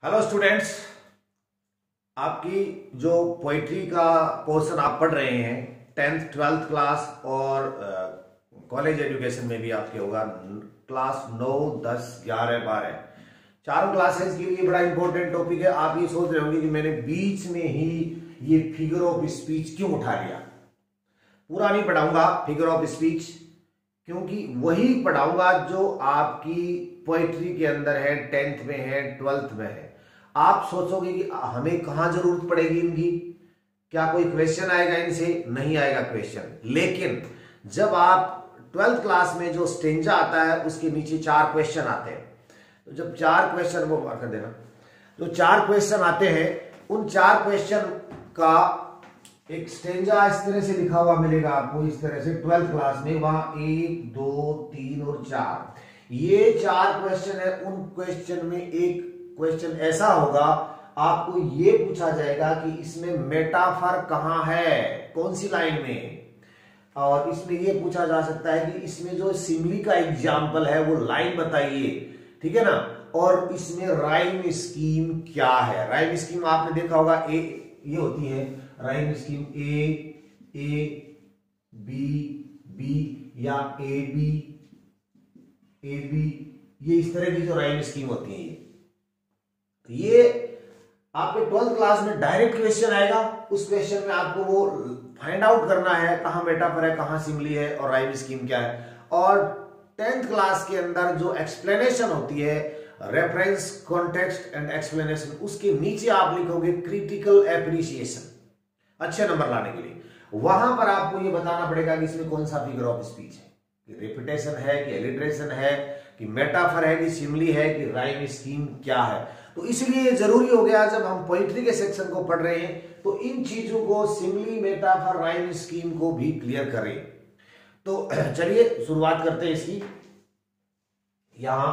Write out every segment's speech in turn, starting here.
Hello students, आपकी जो poetry का पोर्शन आप पढ़ रहे हैं 10th 12th क्लास और कॉलेज एजुकेशन में भी आपके होगा क्लास 9, 10, 11, 12 चारों क्लासेस के लिए बड़ा इंपॉर्टेंट टॉपिक है। आप ये सोच रहे होंगे कि मैंने बीच में ही ये फिगर ऑफ स्पीच क्यों उठा लिया। पूरा नहीं पढ़ाऊंगा फिगर ऑफ स्पीच, क्योंकि वही पढ़ाऊंगा जो आपकी पोइट्री के अंदर है, 10th में है, 12th में है। आप सोचोगे कि हमें कहां जरूरत पड़ेगी इनकी, क्या कोई क्वेश्चन आएगा इनसे? नहीं आएगा क्वेश्चन। लेकिन जब आप 12th क्लास में जो स्टेंजा आता है उसके नीचे 4 क्वेश्चन आते हैं, तो जब 4 क्वेश्चन वो कर देना, जो 4 क्वेश्चन आते हैं उन 4 क्वेश्चन का एक स्टेंजा इस तरह से लिखा हुआ मिलेगा आपको, इस तरह से 12th क्लास में। वहां 1, 2, 3 और 4 ये 4 क्वेश्चन है। उन क्वेश्चन में एक क्वेश्चन ऐसा होगा, आपको ये पूछा जाएगा कि इसमें मेटाफर कहां है, कौन सी लाइन में। और इसमें ये पूछा जा सकता है कि इसमें जो सिमिली का एग्जाम्पल है वो लाइन बताइए, ठीक है ना। और इसमें राइम स्कीम क्या है। राइम स्कीम आपने देखा होगा, ये होती है rhyme scheme A B B या ए बी, ये इस तरह की जो राइम स्कीम होती है। ये आपके 12th क्लास में डायरेक्ट क्वेश्चन आएगा। उस क्वेश्चन में आपको वो फाइंड आउट करना है कहां मेटाफर है, कहां सिमिली है और राइम स्कीम क्या है। और 10th क्लास के अंदर जो एक्सप्लेनेशन होती है, रेफरेंस, कॉन्टेक्स्ट एंड एक्सप्लेनेशन, उसके नीचे आप लिखोगे क्रिटिकल एप्रिसिएशन, अच्छे नंबर लाने के लिए। वहां पर आपको ये बताना पड़ेगा कि इसमें कौन सा फिगर ऑफ स्पीच है, कि रिपीटेशन है, कि एलिट्रेशन है, कि मेटाफर है, कि सिमिली है, कि राइम स्कीम क्या है। तो इसलिए जरूरी हो गया जब हम पोइट्री के सेक्शन को पढ़ रहे हैं तो इन चीजों को, सिमिली, मेटाफर, राइम स्कीम को भी क्लियर करें। तो चलिए शुरुआत करते हैं इसकी। यहां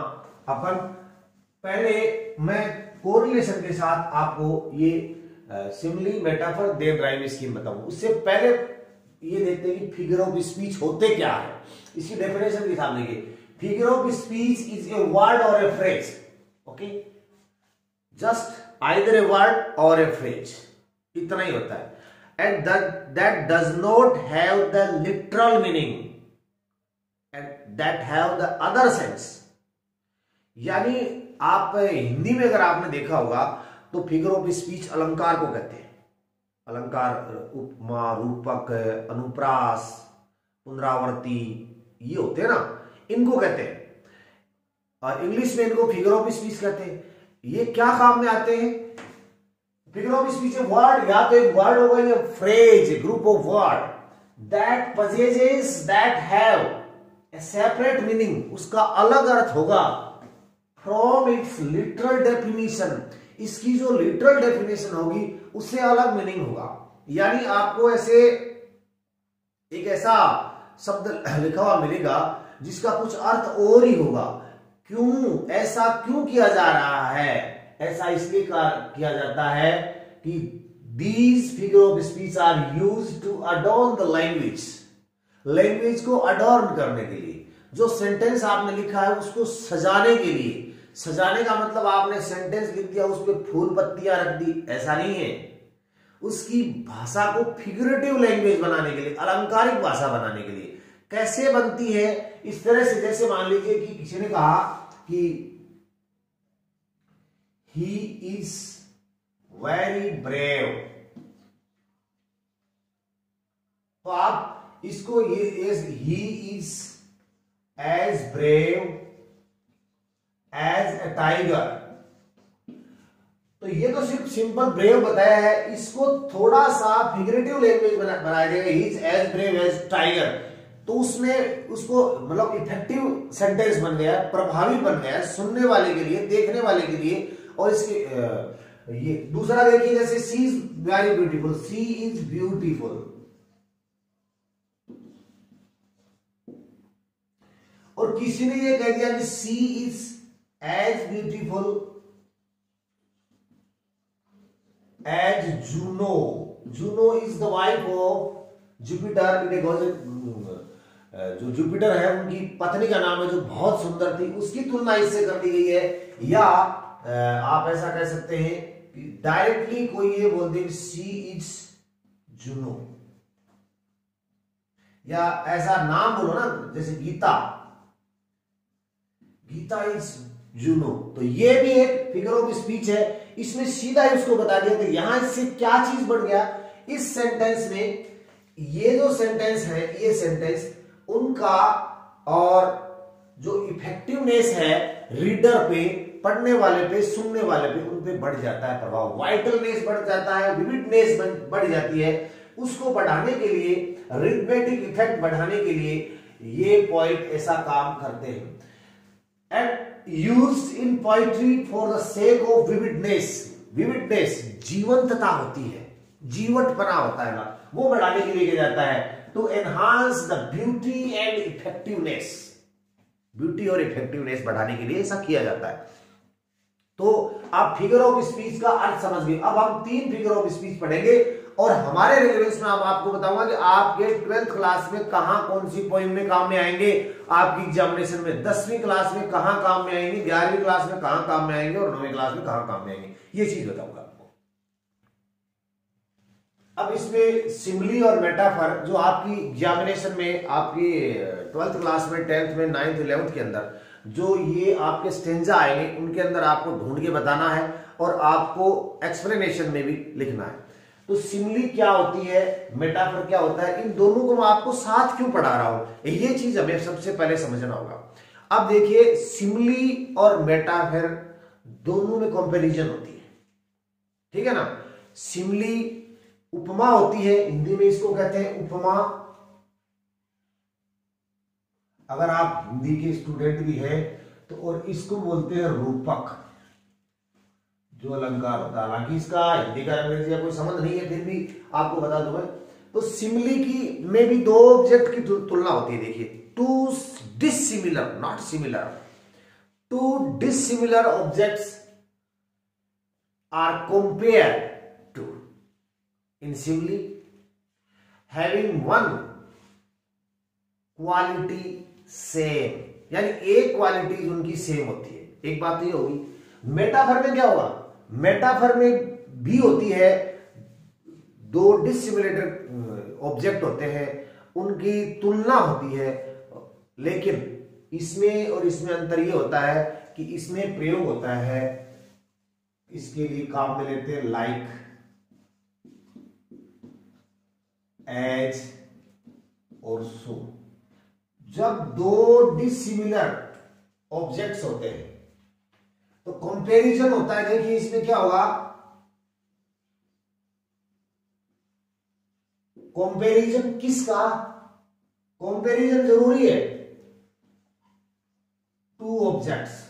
अपन पहले मैं कोरिलेशन के साथ आपको ये simile, metaphor, then rhyme scheme बताऊं। उससे पहले ये देखते हैं कि फिगर ऑफ स्पीच होते क्या है। इसकी डेफिनेशन के साथ देखिए, figure of speech is a word or a phrase, okay, just either a word or a phrase, इतना ही होता है। And that does not have the literal meaning and that have the other sense. यानी आप हिंदी में अगर आपने देखा होगा तो फिगर ऑफ स्पीच अलंकार को कहते हैं। अलंकार उपमा, रूपक, अनुप्रास, पुनरावर्ती, ये होते हैं ना, इनको कहते हैं। और इंग्लिश में इनको फिगर ऑफ स्पीच कहते हैं। ये क्या काम में आते हैं? फिगर ऑफ स्पीच वर्ड, या तो एक वर्ड होगा या phrase, group of word that possesses, that have a separate meaning, उसका अलग अर्थ होगा फ्रॉम इट्स लिटरल डेफिनेशन, इसकी जो लिटरल डेफिनेशन होगी उससे अलग मीनिंग होगा। यानी आपको ऐसे एक ऐसा शब्द लिखा हुआ मिलेगा जिसका कुछ अर्थ और ही होगा। क्यों ऐसा क्यों किया जा रहा है? ऐसा इसलिए किया जाता है कि these figure of speech are used to adorn the language, language को अडॉर्न करने के लिए। जो सेंटेंस आपने लिखा है उसको सजाने के लिए। सजाने का मतलब आपने सेंटेंस लिख दिया, उस पर फूल पत्तियां रख दी, ऐसा नहीं है। उसकी भाषा को फिगरेटिव लैंग्वेज बनाने के लिए, अलंकारिक भाषा बनाने के लिए। कैसे बनती है? इस तरह से, जैसे मान लीजिए कि किसी ने कहा कि ही इज वेरी ब्रेव, तो आप इसको ये he is as brave as a tiger, तो ये तो सिर्फ सिंपल ब्रेव बताया है। इसको थोड़ा सा फिगरेटिव लैंग्वेज बनाया जाएगा, he is as brave as tiger, तो उसमें उसको मतलब इफेक्टिव सेंटेंस बन गया, प्रभावी बन गया सुनने वाले के लिए, देखने वाले के लिए। और इसके ये दूसरा देखिए, जैसे she is very beautiful, she is beautiful, और किसी ने ये कह दिया कि she is as beautiful as Juno, Juno is the wife of Jupiter. जो जुपिटर है उनकी पत्नी का नाम है जो बहुत सुंदर थी, उसकी तुलना इससे कर दी गई है। या आप ऐसा कह सकते हैं कि डायरेक्टली कोई ये बोल दे शी इज जुनो, या ऐसा नाम बोलो ना, जैसे गीता, गीता इज जुनो, तो ये भी एक फिगर ऑफ स्पीच है। इसमें सीधा ही उसको बता दिया। तो यहां इससे क्या चीज बढ़ गया, इस सेंटेंस में ये जो सेंटेंस है, ये सेंटेंस उनका और जो इफेक्टिवनेस है रीडर पे, पढ़ने वाले पे, सुनने वाले पे, उन पे बढ़ जाता है प्रभाव, वाइटलनेस बढ़ जाता है, विविडनेस बढ़ जाती है। उसको बढ़ाने के लिए, रिथमेटिक इफेक्ट बढ़ाने के लिए ये पॉइंट ऐसा काम करते हैं। And used in poetry for the sake of vividness, vividness जीवंतता होती है, जीवटपना होता है ना, वो बढ़ाने के लिए किया जाता है। To enhance the beauty and effectiveness, beauty और इफेक्टिवनेस बढ़ाने के लिए ऐसा किया जाता है। तो आप फिगर ऑफ स्पीच का अर्थ समझ गए। अब हम 3 फिगर ऑफ स्पीच पढ़ेंगे और हमारे रिलेवेंस में आपको बताऊंगा कि आपके 12th क्लास में कहां कौन सी पोइम में काम में आएंगे, आपकी एग्जामिनेशन में 10वीं क्लास में कहां काम में आएंगे, 11वीं क्लास में कहां काम में आएंगे और 9वीं क्लास में कहां काम में आएंगे, ये चीज बताऊंगा आपको। अब इसमें सिमिली और मेटाफर जो आपकी एग्जामिनेशन में, आपकी 12th क्लास में, 10th में, 9th 11th के अंदर जो ये आपके स्टेंजा आएंगे, उनके अंदर आपको ढूंढ के बताना है और आपको एक्सप्लेनेशन में भी लिखना है। तो सिमिली क्या होती है, मेटाफर क्या होता है, इन दोनों को मैं आपको साथ क्यों पढ़ा रहा हूं, ये चीज हमें सबसे पहले समझना होगा। अब देखिए, सिमिली और मेटाफर दोनों में कंपैरिजन होती है, ठीक है ना। सिमिली उपमा होती है, हिंदी में इसको कहते हैं उपमा। अगर आप हिंदी के स्टूडेंट भी हैं तो, और इसको बोलते हैं रूपक, जो अलंकार होता है। हालांकि इसका हिंदी का अंग्रेजी का कोई संबंध नहीं है, फिर भी आपको बता दूं मैं। तो सिमिली की में भी 2 ऑब्जेक्ट की तुलना होती है। देखिए, two dissimilar, not similar, two dissimilar objects are compared to in simile having one quality same, यानी एक क्वालिटी उनकी सेम होती है। एक बात तो ये होगी। मेटाफर में क्या होगा, मेटाफर में भी होती है, 2 डिसिमिलर ऑब्जेक्ट होते हैं, उनकी तुलना होती है, लेकिन इसमें और इसमें अंतर ये होता है कि इसमें प्रयोग होता है, इसके लिए काम में लेते हैं लाइक, एज और सो। जब 2 डिसिमिलर ऑब्जेक्ट्स होते हैं तो कंपैरिजन होता है। देखिए, इसमें क्या होगा, कंपैरिजन किसका, कंपैरिजन जरूरी है 2 ऑब्जेक्ट्स।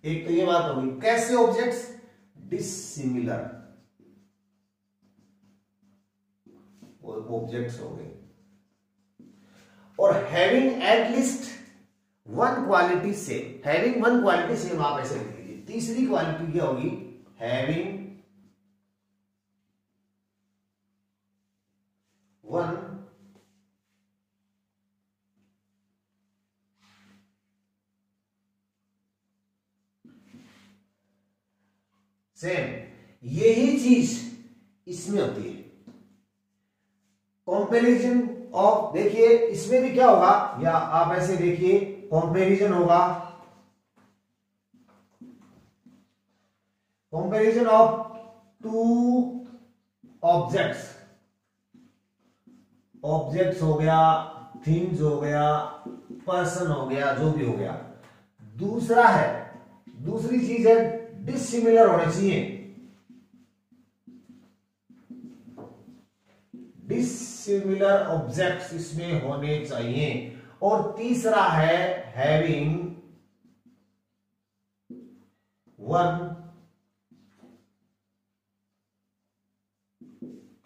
एक तो ये बात होगी, कैसे ऑब्जेक्ट्स, डिसिमिलर ऑब्जेक्ट्स हो गए, और having at least 1 quality same. Having 1 quality same आप ऐसे लिख लीजिए। तीसरी क्वालिटी क्या होगी, हैविंग 1 सेम। यही चीज इसमें होती है, कंपैरिजन ऑफ। देखिए, इसमें भी क्या होगा, या आप ऐसे देखिए, कंपैरिजन होगा, कंपैरिजन ऑफ 2 ऑब्जेक्ट्स। ऑब्जेक्ट्स हो गया, थिंग्स हो गया, पर्सन हो गया, जो भी हो गया। दूसरा है, दूसरी चीज है डिसिमिलर होने चाहिए, डिसिमिलर ऑब्जेक्ट्स इसमें होने चाहिए। और तीसरा है हैविंग 1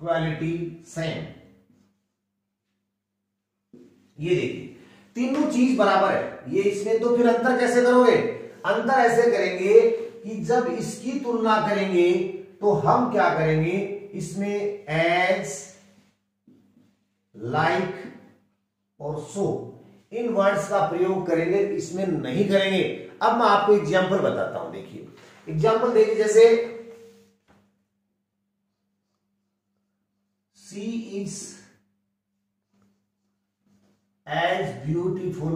क्वालिटी सेम। ये देखिए, तीनों चीज बराबर है। ये इसमें तो फिर अंतर कैसे करोगे, अंतर ऐसे करेंगे कि जब इसकी तुलना करेंगे तो हम क्या करेंगे, इसमें एज, लाइक और सो इन वर्ड्स का प्रयोग करेंगे, इसमें नहीं करेंगे। अब मैं आपको एग्जाम्पल बताता हूं। देखिए एग्जाम्पल देखिए, जैसे she is as beautiful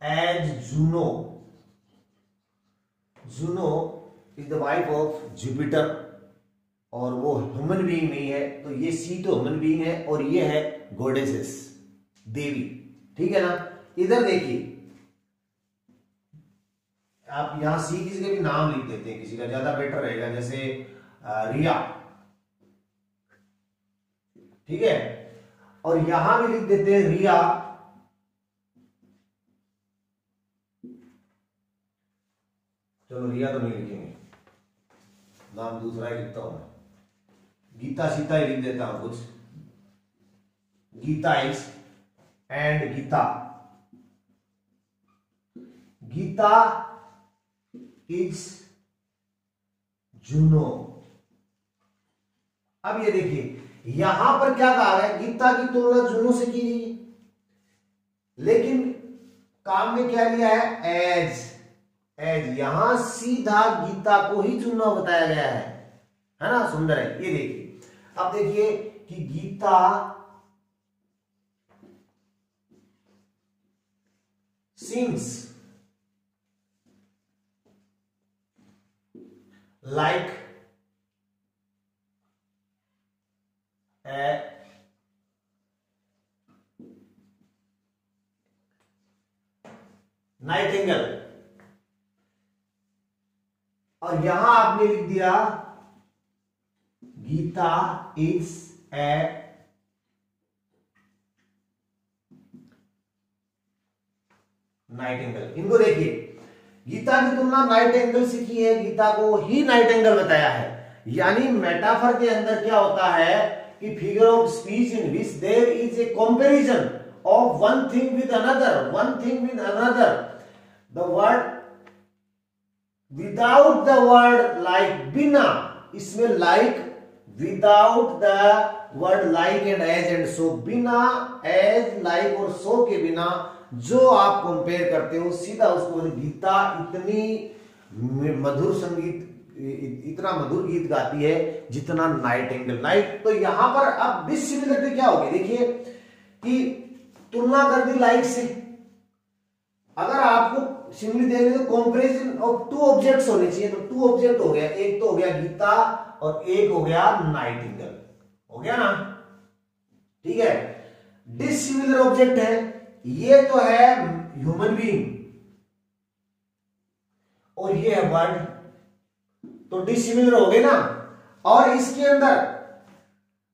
as Juno. Juno is the wife of Jupiter और वो ह्यूमन बीइंग नहीं है, तो ये सी तो ह्यूमन बीइंग है और ये है गॉडेसेस, देवी। ठीक है ना। इधर देखिए आप यहां सी किसी के भी नाम लिख देते हैं, किसी का ज्यादा बेटर रहेगा, जैसे रिया। ठीक है। और यहां भी लिख देते हैं रिया चलो रिया तो नहीं लिखेंगे, नाम दूसरा ही लिखता हूं मैं, गीता सीता ही लिख देता हूं कुछ। Gita is and Gita, Gita is Juno. अब ये देखिए यहां पर क्या कहा है, गीता की तुलना जूनो से की गई, लेकिन काम में क्या लिया है, एज। एज यहां सीधा गीता को ही जूनो बताया गया है ना। सुंदर है। ये देखिए अब देखिए कि Gita sings like a nightingale, और यहां आपने लिख दिया गीता इज ए नाइटिंगेल। इनको देखिए गीता की तुलना नाइट एंगल से की है, गीता को ही नाइट एंगल बताया है। यानी मेटाफर के अंदर क्या होता है कि figure of speech in which there is a comparison of one thing with another, one thing with another, the word without the word like, बिना, इसमें like without the word like and as and so, बिना as like और सो के बिना जो आप compare करते हो सीधा उसको। गीता इतनी मधुर संगीत, इतना मधुर गीत गाती है जितना नाइट एंगल। नाइट तो यहां पर अब डिसिमिलरिटी क्या होगी, देखिए कि तुलना कर दी लाइक से। अगर आपको सिमिलर देखने तो कंपैरिजन ऑफ टू ऑब्जेक्ट्स होने चाहिए, तो टू ऑब्जेक्ट हो गया, एक तो हो गया गीता और एक हो गया नाइट एंगल, हो गया ना। ठीक है। डिसिमिलर ऑब्जेक्ट है, ये तो है ह्यूमन बीइंग और ये है बर्ड, तो डिसिमिलर हो गए ना। और इसके अंदर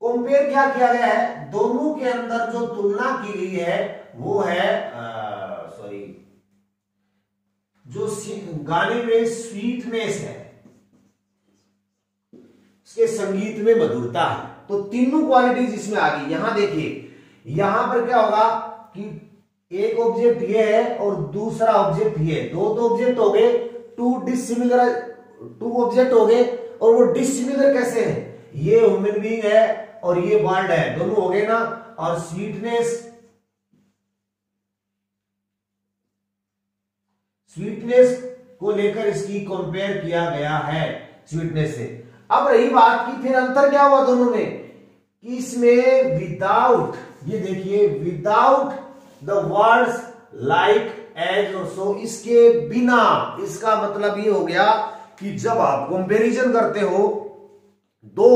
कंपेयर क्या किया गया है, दोनों के अंदर जो तुलना की गई है वो है सॉरी, जो गाने में स्वीटनेस है, उसके संगीत में मधुरता है, तो तीनों क्वालिटीज इसमें आ गई। यहां देखिए यहां पर क्या होगा कि एक ऑब्जेक्ट ये है और दूसरा ऑब्जेक्ट ये, दो ऑब्जेक्ट हो गए, टू ऑब्जेक्ट हो गए, और वो डिसिमिलर कैसे है, ये ह्यूमन बीइंग है और ये बर्ड है, दोनों हो गए ना। और स्वीटनेस को लेकर इसकी कंपेयर किया गया है स्वीटनेस से। अब रही बात की फिर अंतर क्या हुआ दोनों में, कि इसमें विदाउट, ये देखिए without the words like as और सो, इसके बिना, इसका मतलब ये हो गया कि जब आप कंपैरिजन करते हो दो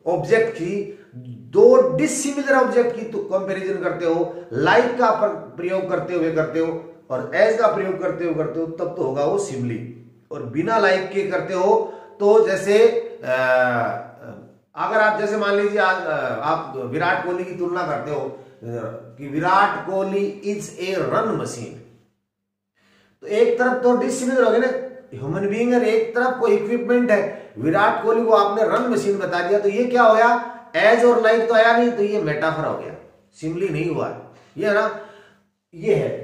ऑब्जेक्ट की, दो डिसिमिलर ऑब्जेक्ट की तो कंपैरिजन करते हो, लाइक का प्रयोग करते हो और एज का प्रयोग करते हो, तब तो होगा वो सिमिली। और बिना लाइक के करते हो तो जैसे अगर आप जैसे मान लीजिए आप विराट कोहली की तुलना करते हो कि Virat Kohli is a run machine, तो एक तरफ तो डिसिमिलर हो गया ना, ह्यूमन बीइंग है, एक तरफ कोई इक्विपमेंट है। विराट कोहली को आपने रन मशीन बता दिया, तो ये क्या हो गया, एज और लाइक तो आया नहीं, तो ये मेटाफर हो गया, सिमिली नहीं हुआ। ये है ना, ये है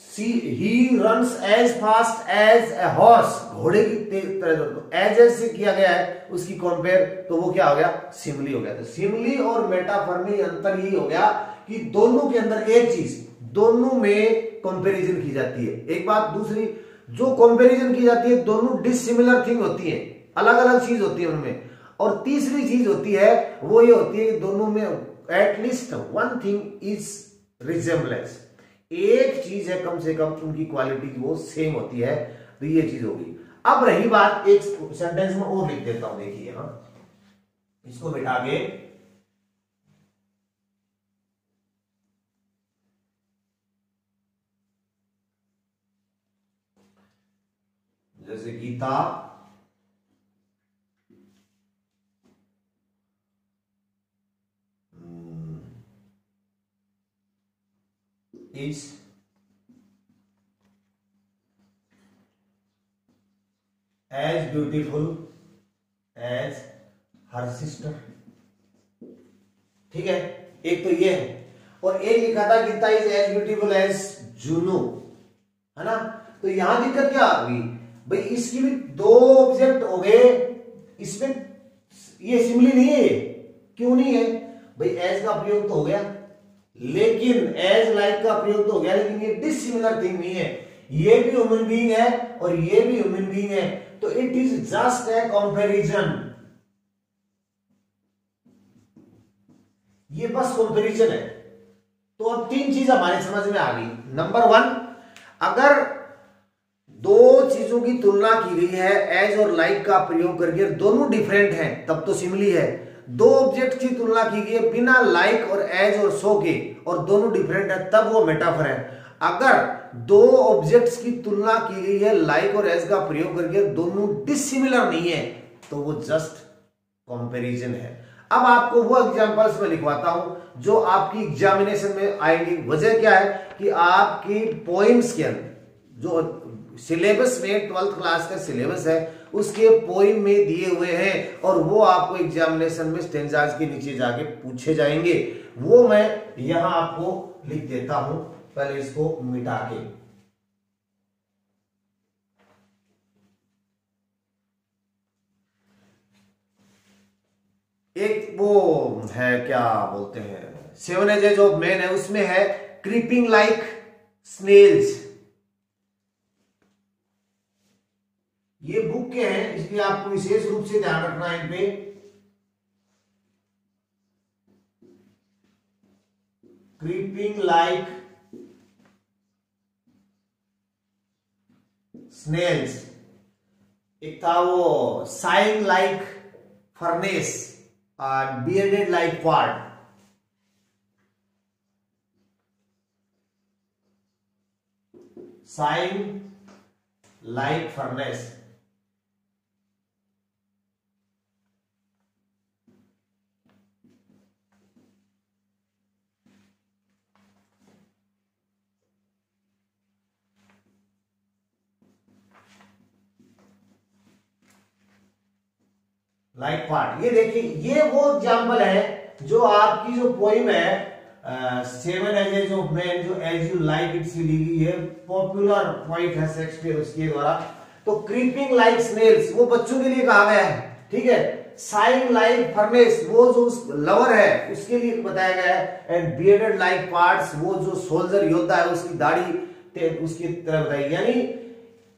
he runs as fast as a horse, घोड़े की तेज तरह, एज से किया गया है उसकी कंपेयर, तो वो क्या हो गया, सिमिली हो गया। तो सिमिली और मेटाफर में अंतर यही हो गया कि दोनों के अंदर एक चीज, दोनों में कंपैरिजन की जाती है। एक बात, दूसरी जो कंपैरिजन की जाती है दोनों डिसिमिलर थिंग होती है, अलग अलग चीज होती है उनमें। और तीसरी चीज होती है वो ये होती है कि दोनों में at least one thing is resemblance, एक चीज है कम से कम उनकी क्वालिटी वो सेम होती है, तो ये चीज होगी। अब रही बात, एक सेंटेंस में और लिख देता हूं, देखिए इसको बिठा के, जैसे Gita is as beautiful as her sister, ठीक है, एक तो ये है। और एक लिखा था Gita is as beautiful as Juno, है ना। तो यहां दिक्कत क्या आ गई भाई, इसकी भी दो ऑब्जेक्ट हो गए, इसमें ये सिमिली नहीं है, क्यों नहीं है भाई, एज का प्रयोग तो हो गया, लेकिन एज लाइक का प्रयोग तो हो गया, लेकिन ये डिसिमिलर थिंग नहीं है। ये भी ह्यूमन बीइंग है और ये भी ह्यूमन बीइंग है, तो it is just a comparison, ये बस कंपैरिजन है। तो अब तीन चीज हमारे समझ में आ गई। नंबर वन, अगर दो चीजों की तुलना की गई है एज और लाइक का प्रयोग करके, दोनों डिफरेंट हैं, तब तो सिमिली है। दो ऑब्जेक्ट की तुलना की गई है बिना लाइक और एज और सो के, और दोनों डिफरेंट है, तब वो मेटाफर है। अगर दो ऑब्जेक्ट्स की तुलना की गई है लाइक और एज का प्रयोग करके, दोनों डिसिमिलर नहीं है, तो वो जस्ट कंपैरिजन है। अब आपको वो एग्जांपल्स में लिखवाता हूं जो आपकी एग्जामिनेशन में आएंगी। वजह क्या है कि आपकी पोइम्स के अंदर जो सिलेबस में 12th क्लास का सिलेबस है उसके पोइम में दिए हुए हैं, और वो आपको एग्जामिनेशन में स्टेंजाज के नीचे जाके पूछे जाएंगे। वो मैं यहां आपको लिख देता हूं, पहले इसको मिटा के। एक वो है, क्या बोलते हैं, 7 एजेस ऑफ मैन है, उसमें है क्रीपिंग लाइक स्नेल्स। ये बुक के हैं, इसलिए आपको विशेष रूप से ध्यान रखना है इन पे। क्रीपिंग लाइक स्नेल्स, एक था वो saying like furnace, bearded like quad. Saying like furnace, like part. ये देखिए, ये वो एग्जाम्पल है जो आपकी जो पोइम है 7 एजेस ऑफ मैन, जो एज यू लाइक इट से ली गई है, पॉपुलर पोइट है शेक्सपियर, उसके द्वारा। तो क्रीपिंग लाइक स्नेल्स वो बच्चों के लिए कहा गया है, ठीक है। साइंग लाइक फर्नेस वो जो लवर है उसके लिए बताया गया है, एंड बियर्डेड लाइक पार्ट्स वो जो सोल्जर योद्धा है उसकी दाढ़ी उसकी तरह बताई। यानी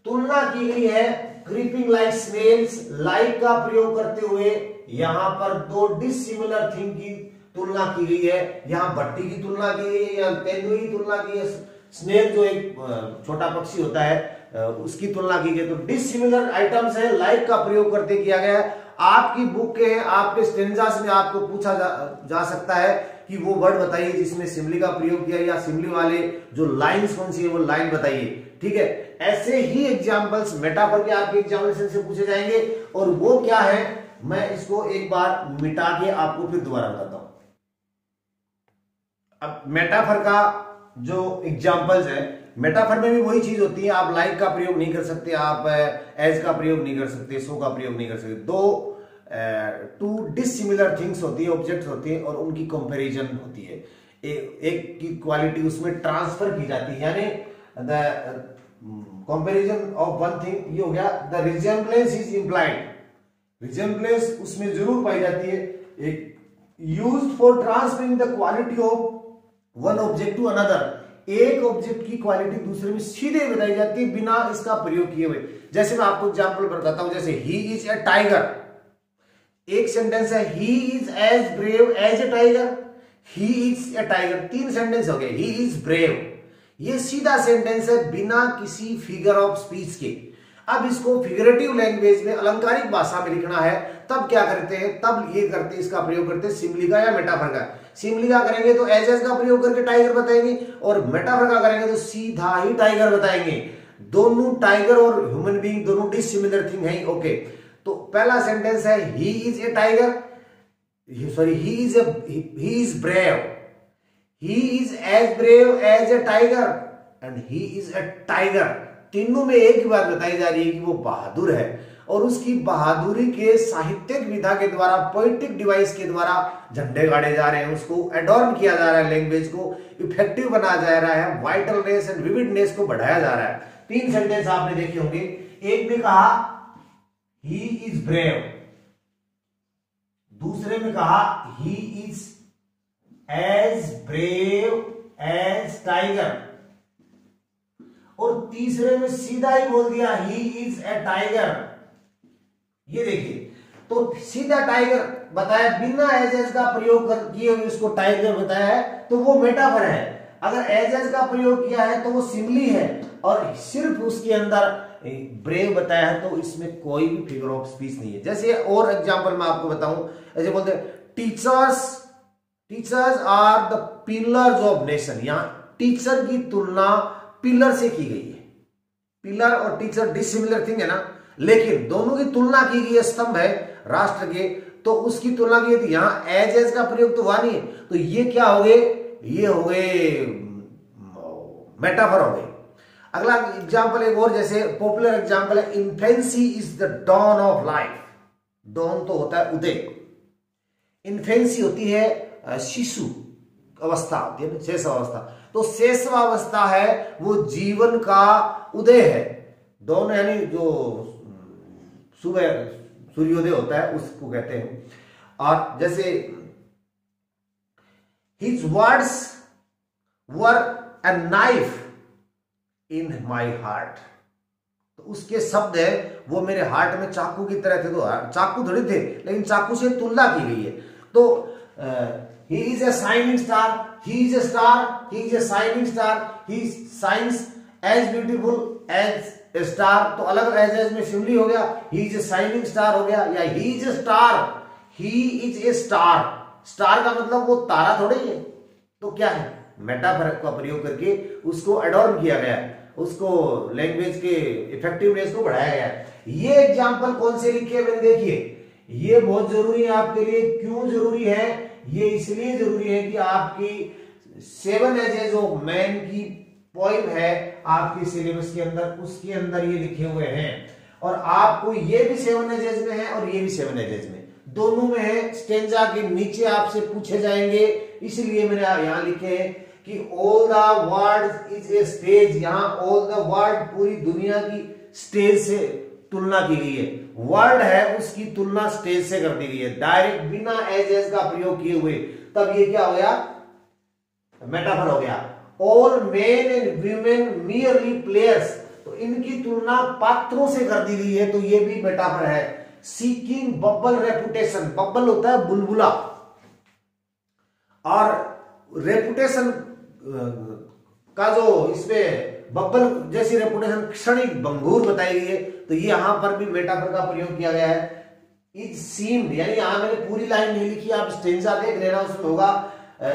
तुलना की गई है क्रीपिंग लाइक स्नेल्स, लाइक का प्रयोग करते हुए यहां पर दो डिसिमिलर थिंग की तुलना की गई है। यहां भट्टी की तुलना की गई है, या तेंदुए की तुलना की है, स्नेल जो एक छोटा पक्षी होता है उसकी तुलना की गई। तो डिसिमिलर आइटम्स है, लाइक का प्रयोग करते किया गया है। आपकी बुक के हैं, आपके स्टेंजास में आपको पूछा जा सकता है कि वो वर्ड बताइए जिसमें सिमिली का प्रयोग किया, या सिमिली वाले जो लाइन्स कौन सी है वो लाइन बताइए, ठीक है। ऐसे ही एग्जांपल्स मेटाफर के आपके एग्जामिनेशन से पूछे जाएंगे, और वो क्या है मैं इसको एक बार मिटा के आपको फिर दोबारा बताता हूं। अब मेटाफर का जो एग्जांपल्स है, मेटाफर में भी वही चीज होती है, आप लाइक का प्रयोग नहीं कर सकते, आप एज का प्रयोग नहीं कर सकते, सो का प्रयोग नहीं कर सकते। दो टू डिसिमिलर थिंग्स होती है, ऑब्जेक्ट्स होती है, और उनकी कंपैरिजन होती है। एक की क्वालिटी उसमें ट्रांसफर की जाती है, यानी the comparison of one thing, ये हो गया। The resemblance is implied, resemblance उसमें जरूर पाई जाती है, एक used for transferring the quality of one object to another, एक ऑब्जेक्ट की क्वालिटी दूसरे में सीधे बताई जाती है बिना इसका प्रयोग किए हुए। जैसे मैं आपको एग्जांपल बताता हूं, जैसे ही इज ए टाइगर, एक सेंटेंस है he is as brave as a tiger, he is a tiger, तीन सेंटेंस हो गए। ही इज ब्रेव, ये सीधा सेंटेंस है बिना किसी फिगर ऑफ स्पीच के। अब इसको फिगरेटिव लैंग्वेज में, अलंकारिक भाषा में लिखना है, तब क्या करते हैं, तब ये करते हैं, इसका प्रयोग करते हैं सिमिली का या मेटाफर का। सिमिली का करेंगे तो एज एज का प्रयोग करके टाइगर बताएंगे, और मेटाफर का करेंगे तो सीधा ही टाइगर बताएंगे। दोनों टाइगर और ह्यूमन बीइंग दोनों डिसिमिलर थिंग है। ओके, तो पहला सेंटेंस है he is a tiger, sorry he is brave, he is as brave as a tiger and he is a tiger. तीनों में एक ही बात बताई जा रही है कि वो बहादुर है, और उसकी बहादुरी के साहित्यिक विधा के द्वारा, पोएटिक डिवाइस के द्वारा झंडे गाड़े जा रहे हैं, उसको एडॉर्न किया जा रहा है, लैंग्वेज को इफेक्टिव बनाया जा रहा है, वाइटलनेस एंड विविडनेस को बढ़ाया जा रहा है। तीन सेंटेंस आपने देखे होंगे, एक में कहा ही इज ब्रेव, दूसरे में कहा he is as brave as tiger, और तीसरे में सीधा ही बोल दिया ही इज ए टाइगर। ये देखिए, तो सीधा टाइगर बताया बिना एज एज का प्रयोग किए हुए उसको टाइगर बताया है, तो वो मेटाफर है। अगर एज एज का प्रयोग किया है तो वो सिमिली है, और सिर्फ उसके अंदर ब्रेव बताया है, तो इसमें कोई भी फिगर ऑफ स्पीच नहीं है। जैसे और एग्जांपल मैं आपको बताऊं, ऐसे बोलते हैं teachers are the pillars of nation. यहां टीचर की तुलना पिलर से की गई है। पिलर और टीचर डिसिमिलर थिंग है ना, लेकिन दोनों की तुलना की गई है, स्तंभ है राष्ट्र के, तो उसकी तुलना की थी। यहां एज एज का प्रयोग तो हुआ नहीं है, तो ये क्या हो गए, ये हो गए मेटाफर हो गए। अगला एग्जांपल एक और, जैसे पॉपुलर एग्जांपल है infancy is the dawn of life. Dawn तो होता है उदय, इन्फेंसी होती है शिशु अवस्था, होती है शेष अवस्था, तो शेषवावस्था है वो जीवन का उदय है। डॉन यानी जो सुबह सूर्योदय होता है उसको कहते हैं। और जैसे his words were a knife in my heart, तो उसके शब्द है वो मेरे हार्ट में चाकू की तरह थे। तो चाकू थोड़ी थे, लेकिन चाकू से तुलना की गई है। तो he is a shining star, he is a star, he is a shining star, he shines as beautiful as a star। तो अलग एज में सिमिली हो गया, he is a shining star हो गया, या he is a star, he is a star। Star का मतलब वो तारा थोड़े ही है, तो क्या है, मेटाफर का प्रयोग करके उसको एडॉर्न किया गया, उसको लैंग्वेज के इफेक्टिवनेस को बढ़ाया गया। ये एग्जांपल कौन से लिखे मैंने देखिए, ये बहुत जरूरी है आपके लिए। क्यों जरूरी है, ये इसलिए जरूरी है कि आपकी 7 एजेस ऑफ मैन की पोएम है आपके सिलेबस के अंदर, उसके अंदर ये लिखे हुए हैं, और आपको ये भी 7 एजेस में है और ये भी 7 एजेस में, दोनों में है। स्टेंजा के नीचे आपसे पूछे जाएंगे, इसलिए मैंने यहां लिखे हैं कि all the world is a stage. यहां ऑल द वर्ल्ड पूरी दुनिया की स्टेज से तुलना की गई है, वर्ड है उसकी तुलना स्टेज से कर दी गई है, डायरेक्ट बिना एज एज का प्रयोग किए हुए। तब ये क्या हो गया, मेटाफर हो गया। All main and women merely players, तो इनकी तुलना पात्रों से कर दी गई है, तो ये भी मेटाफर है। सीकिंग बबल रेपुटेशन, बबल होता है बुलबुला, और रेपुटेशन का जो इसमें बबल जैसी रेपुटेशन क्षणिक भंगुर बताई गई है, तो ये यहां पर भी मेटाफर का प्रयोग किया गया है। इज सीम्ड, यानी यहां मैंने पूरी लाइन नहीं लिखी, आप स्टेंजा देख लेना, उसमें होगा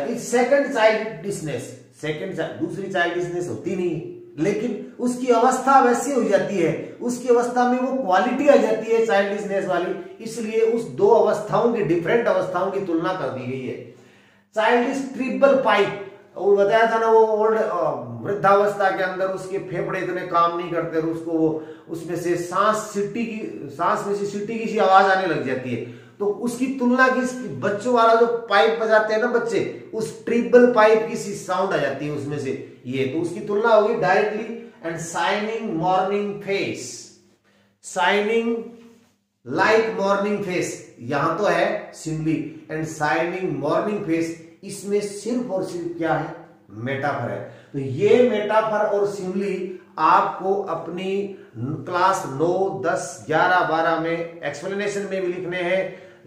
इज सेकंड चाइल्डिशनेस। दूसरी चाइल्डिशनेस होती नहीं, लेकिन उसकी अवस्था वैसी हो जाती है, उसकी अवस्था में वो क्वालिटी आ जाती है चाइल्डिशनेस वाली, इसलिए उस दो अवस्थाओं की, डिफरेंट अवस्थाओं की तुलना कर दी गई है। चाइल्डिश ट्रिपल पाइप, वो बताया था ना, वो ओल्ड वृद्धावस्था के अंदर उसके फेफड़े इतने काम नहीं करते, उसको वो उसमें से सांस में से सीटी की सी आवाज आने लग जाती है, तो उसकी तुलना की बच्चों वाला जो पाइप बजाते हैं ना बच्चे, उस ट्रिपल पाइप की सी साउंड आ जाती है उसमें से, ये तो उसकी तुलना होगी directly. And shining morning face, shining like morning face, यहां तो है simile, and shining morning face, इसमें सिर्फ और सिर्फ क्या है, मेटाफर है। तो ये मेटाफर और सिमिली आपको अपनी क्लास 9, 10, 11, 12 में एक्सप्लेनेशन में भी लिखने हैं।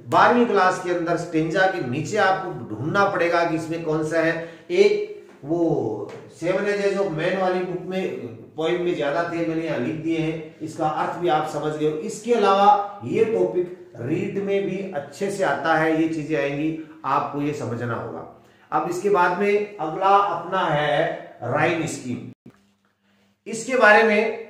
12वीं क्लास के अंदर स्टेंजा के नीचे आपको ढूंढना पड़ेगा कि इसमें कौन सा है। एक वो 7 एजेस जो मेन वाली बुक में पॉइंट में ज्यादा थे, मैंने यहाँ लिख दिए हैं, इसका अर्थ भी आप समझ गए हो। इसके अलावा ये टॉपिक रीड में भी अच्छे से आता है, ये चीजें आएंगी, आपको ये समझना होगा। अब इसके बाद में अगला अपना है राइम स्कीम। इसके बारे में,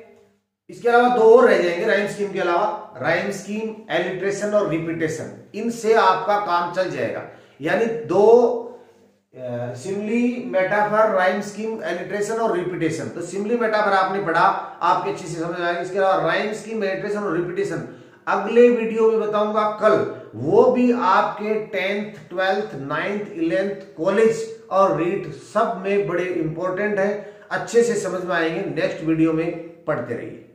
इसके अलावा 2 और रह जाएंगे राइम स्कीम के अलावा, राइम स्कीम, एलिट्रेशन और रिपीटेशन। इनसे आपका काम चल जाएगा। यानी 2 simile, metaphor, rhyme scheme, alliteration और रिपीटेशन। तो सिमिली मेटाफर आपने पढ़ा, आपके अच्छे से समझ आएगा। इसके अलावा राइम स्कीम, एलिट्रेशन और रिपीटेशन अगले वीडियो में बताऊंगा कल, वो भी आपके 10th, 12th, 9th, 11th college और रीट सब में बड़े इंपॉर्टेंट है, अच्छे से समझ में आएंगे। नेक्स्ट वीडियो में पढ़ते रहिए।